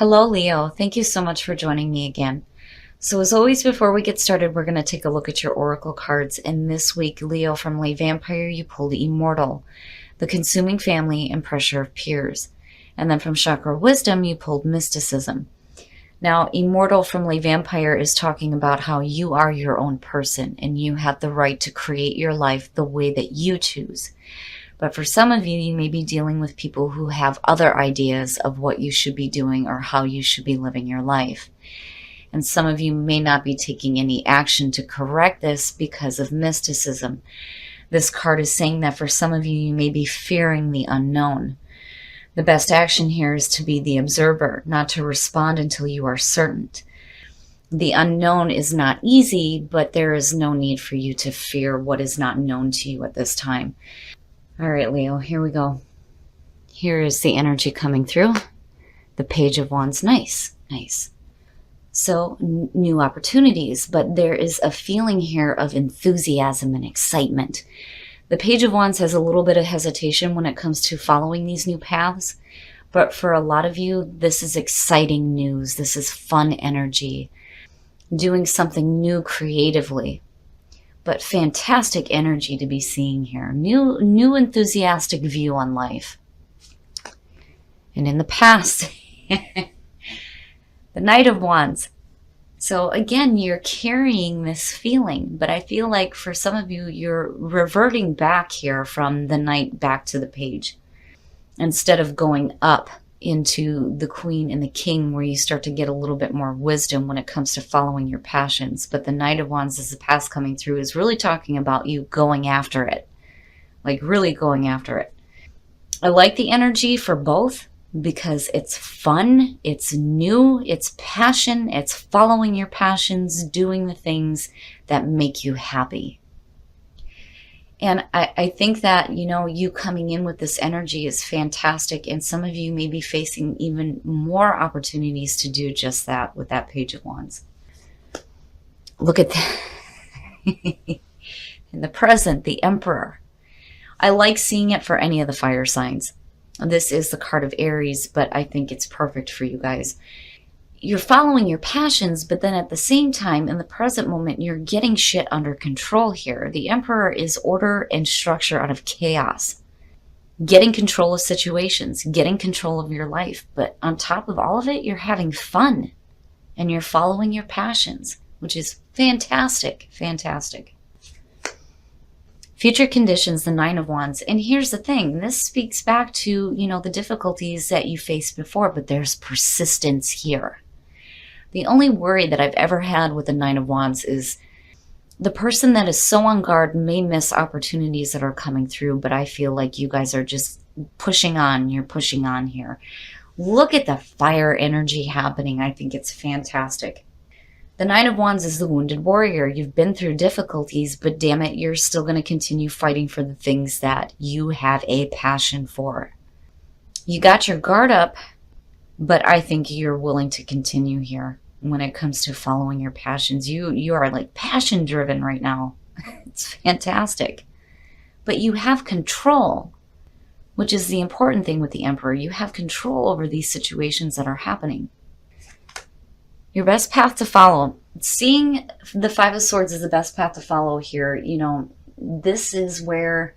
Hello, Leo. Thank you so much for joining me again. So as always, before we get started, we're going to take a look at your oracle cards. And this week, Leo, from Lay Vampire, you pulled Immortal, the consuming family and pressure of peers. And then from Chakra Wisdom, you pulled Mysticism. Now, Immortal from Lay Vampire is talking about how you are your own person and you have the right to create your life the way that you choose. But for some of you, you may be dealing with people who have other ideas of what you should be doing or how you should be living your life. And some of you may not be taking any action to correct this because of mysticism. This card is saying that for some of you, you may be fearing the unknown. The best action here is to be the observer, not to respond until you are certain. The unknown is not easy, but there is no need for you to fear what is not known to you at this time. All right, Leo, here we go. Here is the energy coming through. The Page of Wands. Nice, nice. So, new opportunities, but there is a feeling here of enthusiasm and excitement. The Page of Wands has a little bit of hesitation when it comes to following these new paths, but for a lot of you, this is exciting news. This is fun energy, doing something new creatively. But fantastic energy to be seeing here. New enthusiastic view on life. And in the past, the Knight of Wands. So again, you're carrying this feeling, but I feel like for some of you, you're reverting back here from the Knight back to the Page. Instead of going up into the Queen and the King, where you start to get a little bit more wisdom when it comes to following your passions. But the Knight of Wands, as the past coming through, is really talking about you going after it. Like really going after it. I like the energy for both because it's fun, it's new, it's passion, it's following your passions, doing the things that make you happy. And I think that, you know, you coming in with this energy is fantastic. And some of you may be facing even more opportunities to do just that with that Page of Wands. Look at that. In the present, the Emperor. I like seeing it for any of the fire signs. This is the card of Aries, but I think it's perfect for you guys. You're following your passions, but then at the same time, in the present moment, you're getting shit under control here. The Emperor is order and structure out of chaos. Getting control of situations, getting control of your life. But on top of all of it, you're having fun. And you're following your passions, which is fantastic, fantastic. Future conditions, the Nine of Wands. And here's the thing. This speaks back to, you know, the difficulties that you faced before, but there's persistence here. The only worry that I've ever had with the Nine of Wands is the person that is so on guard may miss opportunities that are coming through, but I feel like you guys are just pushing on. You're pushing on here. Look at the fire energy happening. I think it's fantastic. The Nine of Wands is the wounded warrior. You've been through difficulties, but damn it, you're still going to continue fighting for the things that you have a passion for. You got your guard up, but I think you're willing to continue here when it comes to following your passions. You are like passion driven right now. It's fantastic. But you have control, which is the important thing with the Emperor. You have control over these situations that are happening. Your best path to follow. Seeing the Five of Swords is the best path to follow here. You know, this is where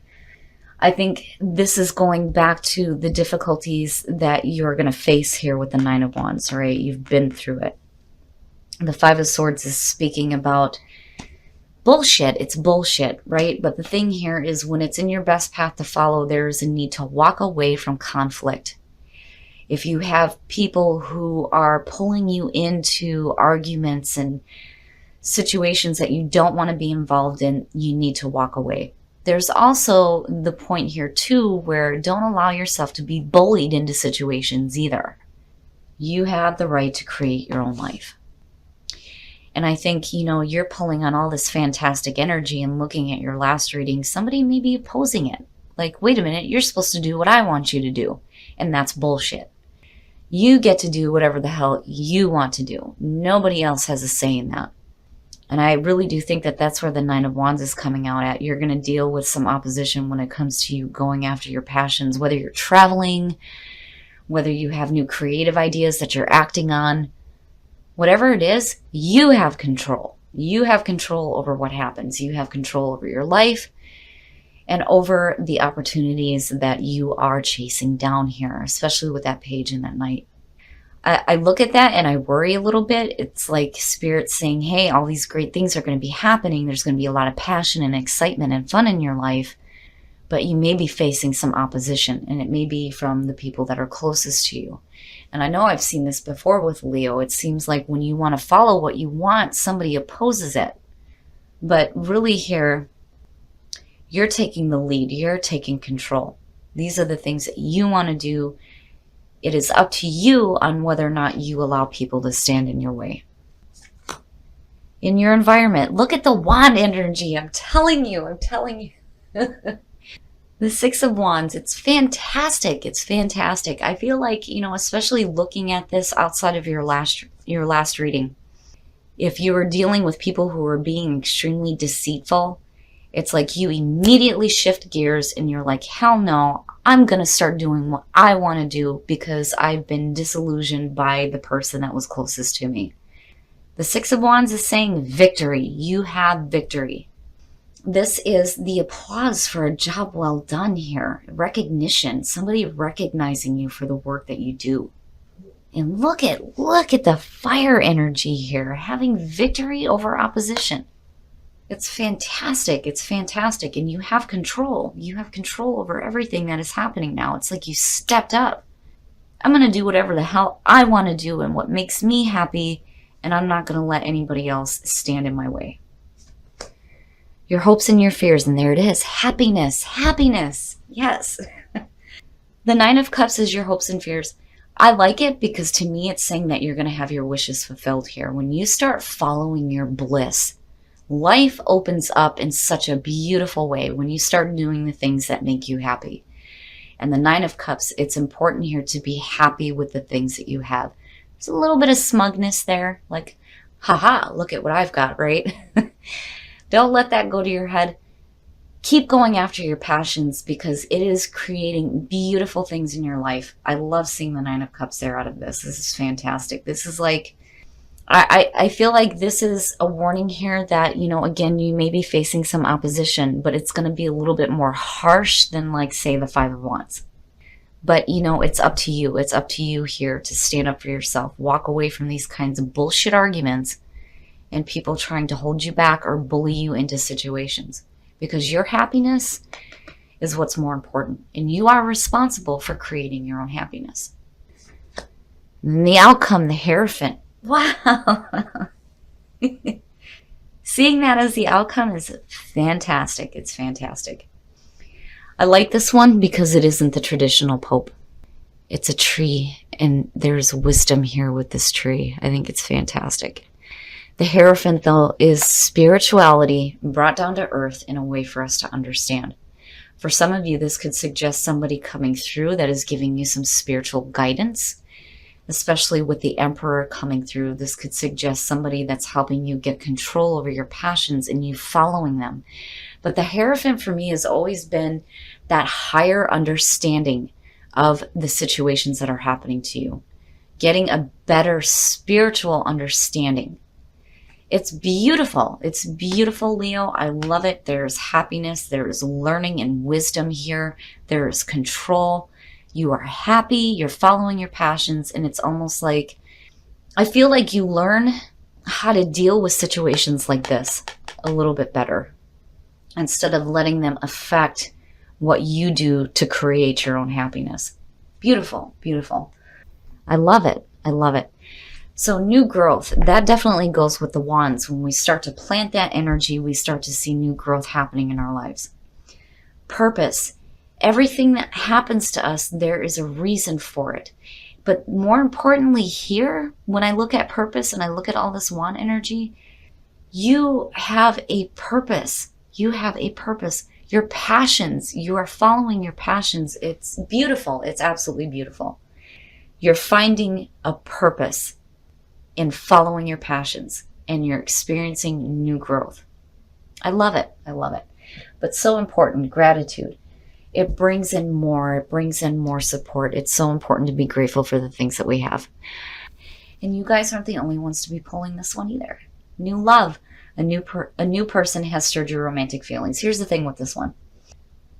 I think this is going back to the difficulties that you're going to face here with the Nine of Wands, right? You've been through it. The Five of Swords is speaking about bullshit. It's bullshit, right? But the thing here is when it's in your best path to follow, there is a need to walk away from conflict. If you have people who are pulling you into arguments and situations that you don't want to be involved in, you need to walk away. There's also the point here too where don't allow yourself to be bullied into situations either. You have the right to create your own life. And I think, you know, you're pulling on all this fantastic energy and looking at your last reading, somebody may be opposing it. Like, wait a minute, you're supposed to do what I want you to do. And that's bullshit. You get to do whatever the hell you want to do. Nobody else has a say in that. And I really do think that that's where the Nine of Wands is coming out at. You're going to deal with some opposition when it comes to you going after your passions, whether you're traveling, whether you have new creative ideas that you're acting on, whatever it is, you have control. You have control over what happens. You have control over your life and over the opportunities that you are chasing down here, especially with that page in that night. I look at that and I worry a little bit. It's like Spirit saying, hey, all these great things are going to be happening. There's going to be a lot of passion and excitement and fun in your life, but you may be facing some opposition, and it may be from the people that are closest to you. And I know I've seen this before with Leo. It seems like when you want to follow what you want, somebody opposes it. But really here, you're taking the lead. You're taking control. These are the things that you want to do. It is up to you on whether or not you allow people to stand in your way. In your environment, look at the wand energy. I'm telling you. The Six of Wands, it's fantastic. It's fantastic. I feel like, especially looking at this outside of your last reading, if you were dealing with people who are being extremely deceitful, it's like you immediately shift gears and you're like, hell no, I'm going to start doing what I want to do because I've been disillusioned by the person that was closest to me. The Six of Wands is saying victory. You have victory. This is the applause for a job well done here. Recognition. Somebody recognizing you for the work that you do. And look at the fire energy here. Having victory over opposition. It's fantastic. It's fantastic. And you have control. You have control over everything that is happening now. It's like you stepped up. I'm going to do whatever the hell I want to do and what makes me happy. And I'm not going to let anybody else stand in my way. Your hopes and your fears. And there it is. Happiness. Happiness. Yes. The Nine of Cups is your hopes and fears. I like it because to me it's saying that you're going to have your wishes fulfilled here. When you start following your bliss, life opens up in such a beautiful way when you start doing the things that make you happy. And the Nine of Cups, it's important here to be happy with the things that you have. There's a little bit of smugness there, like, haha, look at what I've got, right? Don't let that go to your head. Keep going after your passions because it is creating beautiful things in your life. I love seeing the Nine of Cups there out of this. This is fantastic. This is like, I feel like this is a warning here that, again, you may be facing some opposition, but it's going to be a little bit more harsh than, like, say, the Five of Wands. But, it's up to you. It's up to you here to stand up for yourself. Walk away from these kinds of bullshit arguments and people trying to hold you back or bully you into situations. Because your happiness is what's more important. And you are responsible for creating your own happiness. And the outcome, the Hierophant. Wow. Seeing that as the outcome is fantastic. It's fantastic. I like this one because it isn't the traditional Pope. It's a tree, and there's wisdom here with this tree. I think it's fantastic. The Hierophant, though, is spirituality brought down to earth in a way for us to understand. For some of you, this could suggest somebody coming through that is giving you some spiritual guidance, especially with the Emperor coming through. This could suggest somebody that's helping you get control over your passions and you following them. But the Hierophant for me has always been that higher understanding of the situations that are happening to you. Getting a better spiritual understanding. It's beautiful. It's beautiful, Leo. I love it. There's happiness. There's learning and wisdom here. There's control. You are happy. You're following your passions. And it's almost like, I feel like you learn how to deal with situations like this a little bit better instead of letting them affect what you do to create your own happiness. Beautiful, beautiful. I love it. I love it. So new growth, that definitely goes with the wands. When we start to plant that energy, we start to see new growth happening in our lives. Purpose, everything that happens to us, there is a reason for it. But more importantly here, when I look at purpose and I look at all this wand energy, you have a purpose. You have a purpose. Your passions, you are following your passions. It's beautiful. It's absolutely beautiful. You're finding a purpose in following your passions, and you're experiencing new growth. I love it. I love it. But so important, gratitude. it brings in more. It brings in more support. It's so important to be grateful for the things that we have. And you guys aren't the only ones to be pulling this one either. New love. A new person has stirred your romantic feelings. Here's the thing with this one.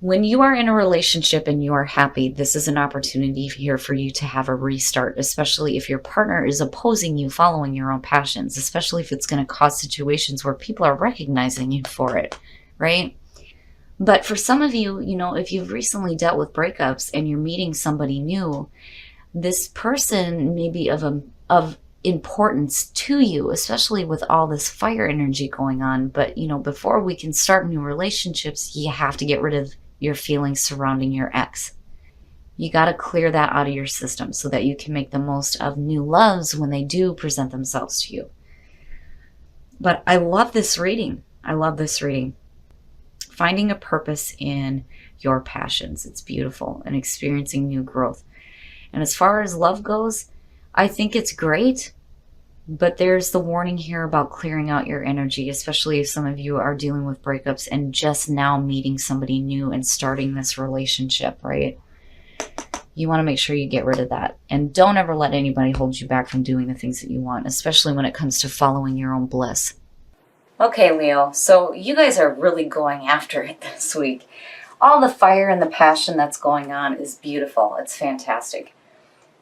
When you are in a relationship and you are happy, this is an opportunity here for you to have a restart, especially if your partner is opposing you following your own passions, especially if it's going to cause situations where people are recognizing you for it, right? But for some of you, you know, if you've recently dealt with breakups and you're meeting somebody new, this person may be of importance to you, especially with all this fire energy going on. But, you know, before we can start new relationships, you have to get rid of your feelings surrounding your ex. You got to clear that out of your system so that you can make the most of new loves when they do present themselves to you. But I love this reading. I love this reading. Finding a purpose in your passions. It's beautiful, and experiencing new growth. And as far as love goes, I think it's great, but there's the warning here about clearing out your energy, especially if some of you are dealing with breakups and just now meeting somebody new and starting this relationship, right? You want to make sure you get rid of that. And don't ever let anybody hold you back from doing the things that you want, especially when it comes to following your own bliss. Okay, Leo, so you guys are really going after it this week. All the fire and the passion that's going on is beautiful. It's fantastic.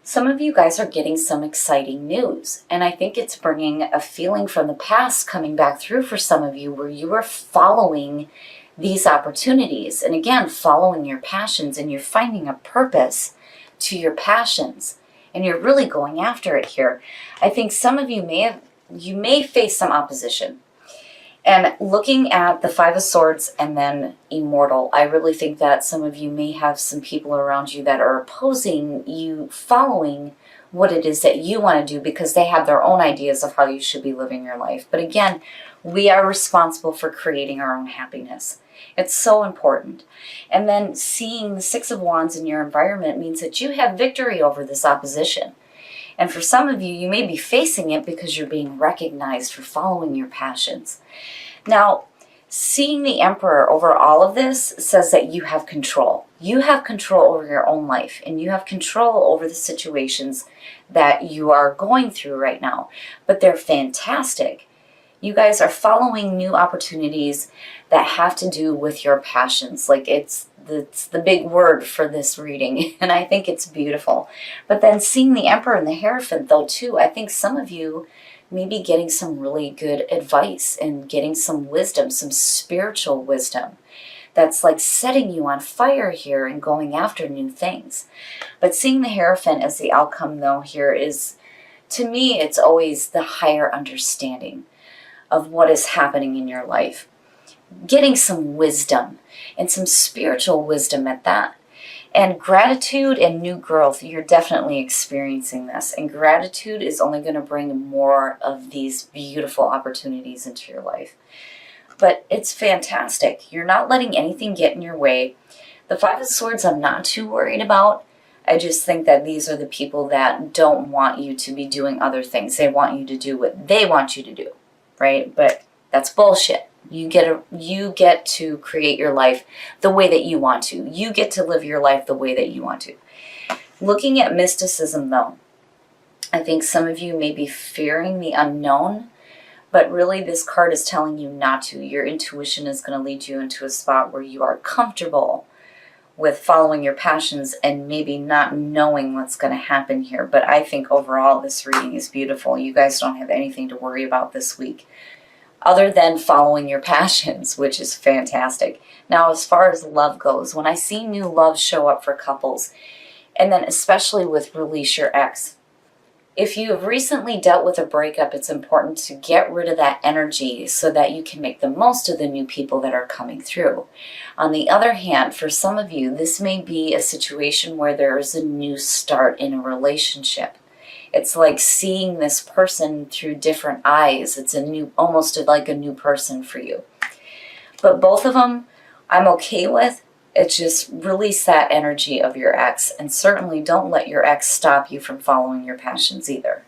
Some of you guys are getting some exciting news, and I think it's bringing a feeling from the past coming back through for some of you where you are following these opportunities. And again, following your passions, and you're finding a purpose to your passions, and you're really going after it here. I think some of you may face some opposition. And looking at the Five of Swords and then Immortal, I really think that some of you may have some people around you that are opposing you following what it is that you want to do because they have their own ideas of how you should be living your life. But again, we are responsible for creating our own happiness. It's so important. And then seeing the Six of Wands in your environment means that you have victory over this opposition. And for some of you, you may be facing it because you're being recognized for following your passions. Now, seeing the Emperor over all of this says that you have control. You have control over your own life, and you have control over the situations that you are going through right now. But they're fantastic. You guys are following new opportunities that have to do with your passions. Like it's the big word for this reading, and I think it's beautiful. But then seeing the Emperor and the Hierophant though too, I think some of you may be getting some really good advice and getting some wisdom, some spiritual wisdom that's like setting you on fire here and going after new things. But seeing the Hierophant as the outcome though here is, to me, it's always the higher understanding of what is happening in your life. Getting some wisdom, and some spiritual wisdom at that. And gratitude and new growth, you're definitely experiencing this. And gratitude is only going to bring more of these beautiful opportunities into your life. But it's fantastic. You're not letting anything get in your way. The Five of Swords I'm not too worried about. I just think that these are the people that don't want you to be doing other things. They want you to do what they want you to do, right? But that's bullshit. You get to create your life the way that you want to. You get to live your life the way that you want to. Looking at mysticism though, I think some of you may be fearing the unknown, but really this card is telling you not to. Your intuition is going to lead you into a spot where you are comfortable with following your passions and maybe not knowing what's going to happen here. But I think overall this reading is beautiful. You guys don't have anything to worry about this week, other than following your passions, which is fantastic. Now, as far as love goes, when I see new love show up for couples, and then especially with release your ex, if you have recently dealt with a breakup, it's important to get rid of that energy so that you can make the most of the new people that are coming through. On the other hand, for some of you, this may be a situation where there is a new start in a relationship. It's like seeing this person through different eyes. It's almost like a new person for you. But both of them, I'm okay with. It's just release that energy of your ex, and certainly don't let your ex stop you from following your passions either.